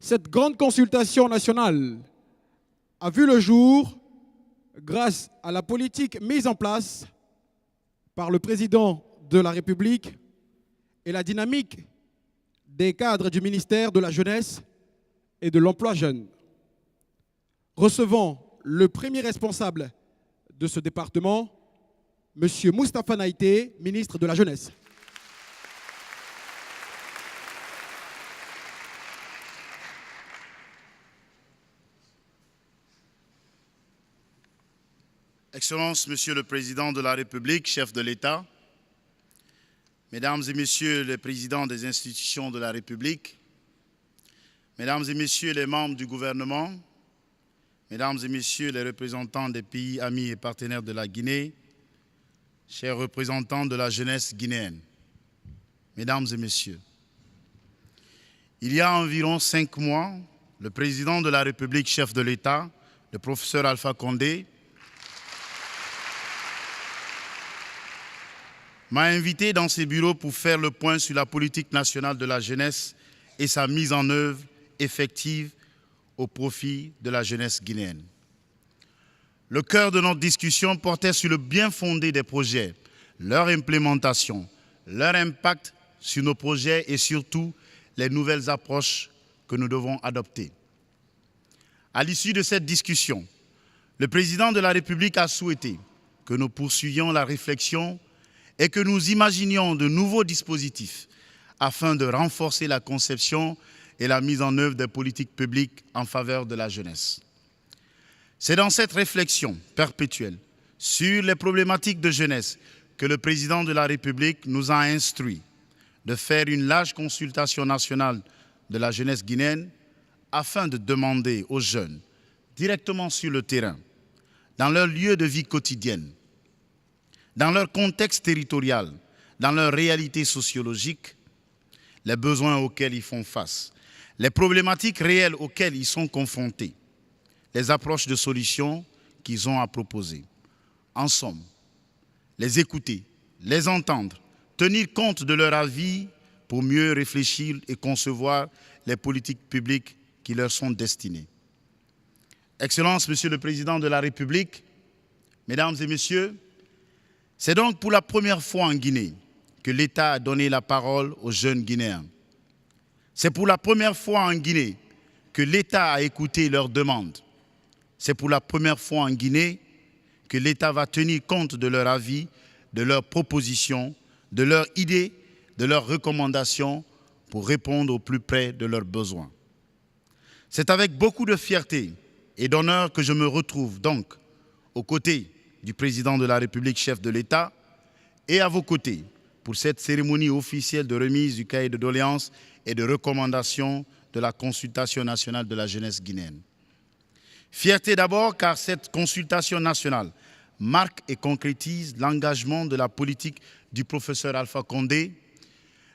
Cette grande consultation nationale a vu le jour grâce à la politique mise en place par le président de la République et la dynamique des cadres du ministère de la Jeunesse et de l'Emploi jeune. Recevons le premier responsable de ce département, M. Moustapha Naïté, ministre de la Jeunesse. Excellences, Monsieur le Président de la République, chef de l'État, Mesdames et Messieurs les présidents des institutions de la République, Mesdames et Messieurs les membres du gouvernement, Mesdames et Messieurs les représentants des pays amis et partenaires de la Guinée, chers représentants de la jeunesse guinéenne, Mesdames et Messieurs, il y a environ 5 mois, le Président de la République, chef de l'État, le professeur Alpha Condé, m'a invité dans ses bureaux pour faire le point sur la politique nationale de la jeunesse et sa mise en œuvre effective au profit de la jeunesse guinéenne. Le cœur de notre discussion portait sur le bien fondé des projets, leur implémentation, leur impact sur nos projets et surtout les nouvelles approches que nous devons adopter. À l'issue de cette discussion, le président de la République a souhaité que nous poursuivions la réflexion et que nous imaginions de nouveaux dispositifs afin de renforcer la conception et la mise en œuvre des politiques publiques en faveur de la jeunesse. C'est dans cette réflexion perpétuelle sur les problématiques de jeunesse que le président de la République nous a instruit de faire une large consultation nationale de la jeunesse guinéenne afin de demander aux jeunes, directement sur le terrain, dans leur lieu de vie quotidienne, dans leur contexte territorial, dans leur réalité sociologique, les besoins auxquels ils font face, les problématiques réelles auxquelles ils sont confrontés, les approches de solutions qu'ils ont à proposer. En somme, les écouter, les entendre, tenir compte de leur avis pour mieux réfléchir et concevoir les politiques publiques qui leur sont destinées. Excellences, Monsieur le Président de la République, Mesdames et Messieurs, c'est donc pour la première fois en Guinée que l'État a donné la parole aux jeunes Guinéens. C'est pour la première fois en Guinée que l'État a écouté leurs demandes. C'est pour la première fois en Guinée que l'État va tenir compte de leur avis, de leurs propositions, de leurs idées, de leurs recommandations pour répondre au plus près de leurs besoins. C'est avec beaucoup de fierté et d'honneur que je me retrouve donc aux côtés du président de la République, chef de l'État, et à vos côtés pour cette cérémonie officielle de remise du cahier de doléances et de recommandations de la consultation nationale de la jeunesse guinéenne. Fierté d'abord car cette consultation nationale marque et concrétise l'engagement de la politique du professeur Alpha Condé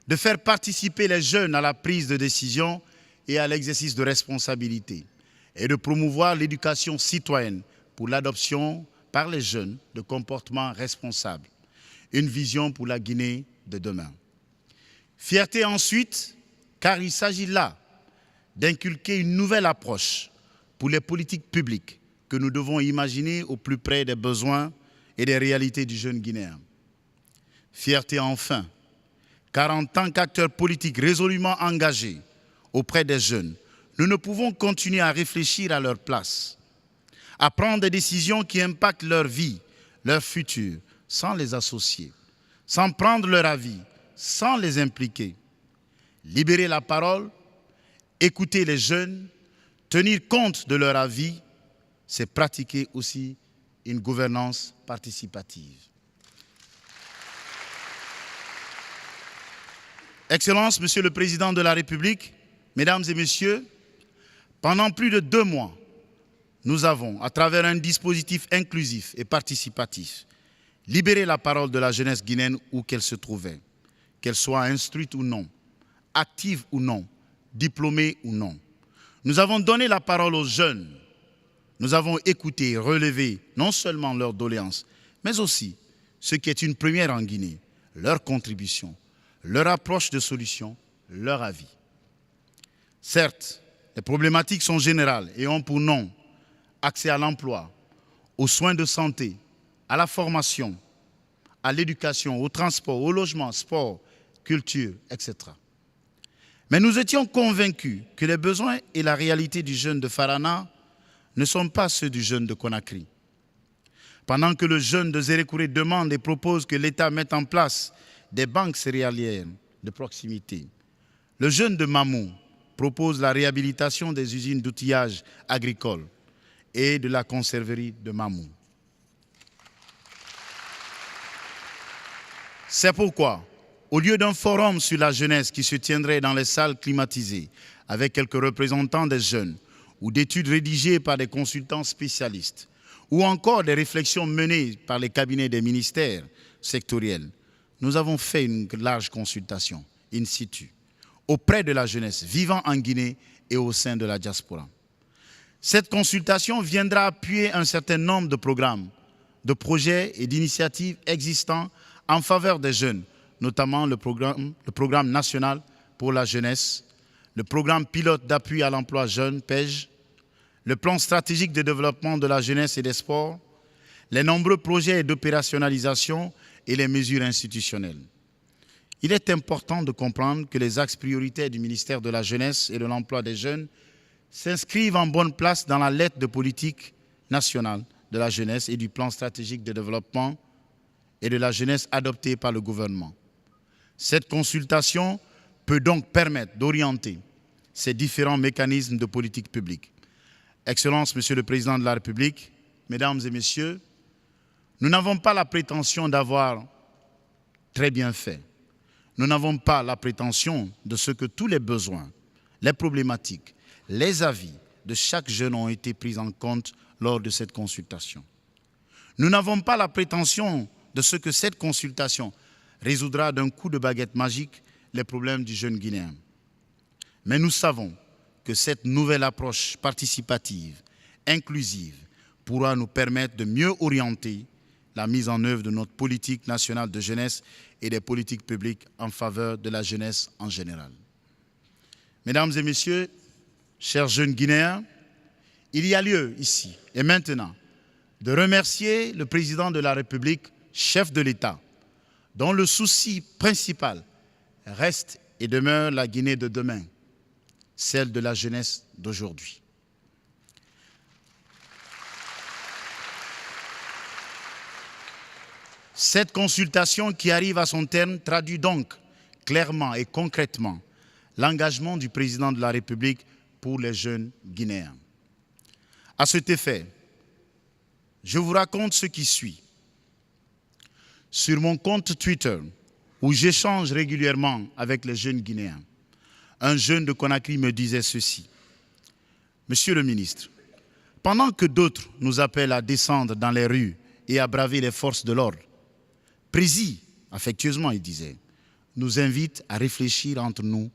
de faire participer les jeunes à la prise de décision et à l'exercice de responsabilité et de promouvoir l'éducation citoyenne pour l'adoption par les jeunes de comportements responsables, une vision pour la Guinée de demain. Fierté ensuite, car il s'agit là d'inculquer une nouvelle approche pour les politiques publiques que nous devons imaginer au plus près des besoins et des réalités du jeune Guinéen. Fierté enfin, car en tant qu'acteurs politiques résolument engagés auprès des jeunes, nous ne pouvons continuer à réfléchir à leur place, à prendre des décisions qui impactent leur vie, leur futur, sans les associer, sans prendre leur avis, sans les impliquer. Libérer la parole, écouter les jeunes, tenir compte de leur avis, c'est pratiquer aussi une gouvernance participative. Excellences, Monsieur le Président de la République, Mesdames et Messieurs, pendant plus de 2 mois, nous avons, à travers un dispositif inclusif et participatif, libéré la parole de la jeunesse guinéenne où qu'elle se trouvait, qu'elle soit instruite ou non, active ou non, diplômée ou non. Nous avons donné la parole aux jeunes. Nous avons écouté et relevé non seulement leurs doléances, mais aussi, ce qui est une première en Guinée, leurs contributions, leur approche de solution, leur avis. Certes, Les problématiques sont générales et ont pour nom accès à l'emploi, aux soins de santé, à la formation, à l'éducation, au transport, au logement, sport, culture, etc. Mais nous étions convaincus que les besoins et la réalité du jeune de Farana ne sont pas ceux du jeune de Conakry. Pendant que le jeune de Zérékouré demande et propose que l'État mette en place des banques céréalières de proximité, le jeune de Mamou propose la réhabilitation des usines d'outillage agricole et de la conserverie de Mamou. C'est pourquoi, au lieu d'un forum sur la jeunesse qui se tiendrait dans les salles climatisées avec quelques représentants des jeunes ou d'études rédigées par des consultants spécialistes ou encore des réflexions menées par les cabinets des ministères sectoriels, nous avons fait une large consultation in situ auprès de la jeunesse vivant en Guinée et au sein de la diaspora. Cette consultation viendra appuyer un certain nombre de programmes, de projets et d'initiatives existants en faveur des jeunes, notamment le programme national pour la jeunesse, le programme pilote d'appui à l'emploi jeune, PEJ, le plan stratégique de développement de la jeunesse et des sports, les nombreux projets d'opérationnalisation et les mesures institutionnelles. Il est important de comprendre que les axes prioritaires du ministère de la Jeunesse et de l'Emploi des jeunes s'inscrivent en bonne place dans la lettre de politique nationale de la jeunesse et du plan stratégique de développement et de la jeunesse adopté par le gouvernement. Cette consultation peut donc permettre d'orienter ces différents mécanismes de politique publique. Excellences, Monsieur le Président de la République, Mesdames et Messieurs, nous n'avons pas la prétention d'avoir très bien fait. Nous n'avons pas la prétention de ce que tous les besoins, les problématiques, les avis de chaque jeune ont été pris en compte lors de cette consultation. Nous n'avons pas la prétention de ce que cette consultation résoudra d'un coup de baguette magique les problèmes du jeune Guinéen. Mais nous savons que cette nouvelle approche participative, inclusive, pourra nous permettre de mieux orienter la mise en œuvre de notre politique nationale de jeunesse et des politiques publiques en faveur de la jeunesse en général. Mesdames et messieurs, chers jeunes Guinéens, il y a lieu ici et maintenant de remercier le président de la République, chef de l'État, dont le souci principal reste et demeure la Guinée de demain, celle de la jeunesse d'aujourd'hui. Cette consultation qui arrive à son terme traduit donc clairement et concrètement l'engagement du président de la République pour les jeunes Guinéens. À cet effet, je vous raconte ce qui suit. Sur mon compte Twitter, où j'échange régulièrement avec les jeunes Guinéens, un jeune de Conakry me disait ceci. Monsieur le ministre, pendant que d'autres nous appellent à descendre dans les rues et à braver les forces de l'ordre, Prési, affectueusement il disait, nous invite à réfléchir entre nous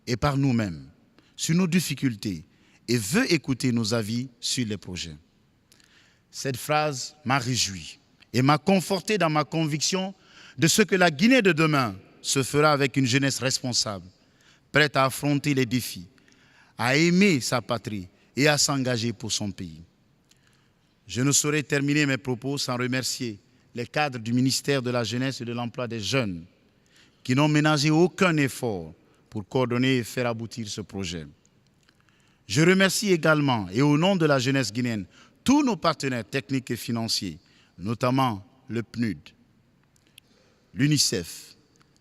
et par nous-mêmes sur nos difficultés et veut écouter nos avis sur les projets. Cette phrase m'a réjoui et m'a conforté dans ma conviction de ce que la Guinée de demain se fera avec une jeunesse responsable, prête à affronter les défis, à aimer sa patrie et à s'engager pour son pays. Je ne saurais terminer mes propos sans remercier les cadres du ministère de la Jeunesse et de l'Emploi des jeunes qui n'ont ménagé aucun effort pour coordonner et faire aboutir ce projet. Je remercie également, et au nom de la jeunesse guinéenne, tous nos partenaires techniques et financiers, notamment le PNUD, l'UNICEF,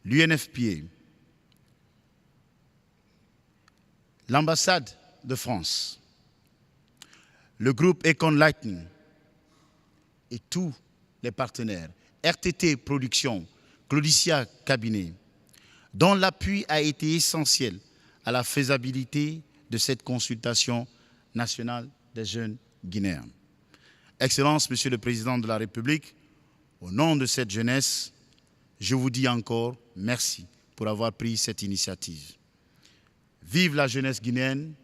l'UNFPA, l'ambassade de France, le groupe Econ Lightning et tous les partenaires, RTT Production, Claudicia Cabinet, dont l'appui a été essentiel à la faisabilité de cette consultation nationale des jeunes Guinéens. Excellences, Monsieur le Président de la République, au nom de cette jeunesse, je vous dis encore merci pour avoir pris cette initiative. Vive la jeunesse guinéenne,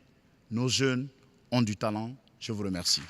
nos jeunes ont du talent. Je vous remercie.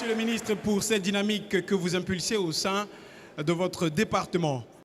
Monsieur le ministre, pour cette dynamique que vous impulsez au sein de votre département.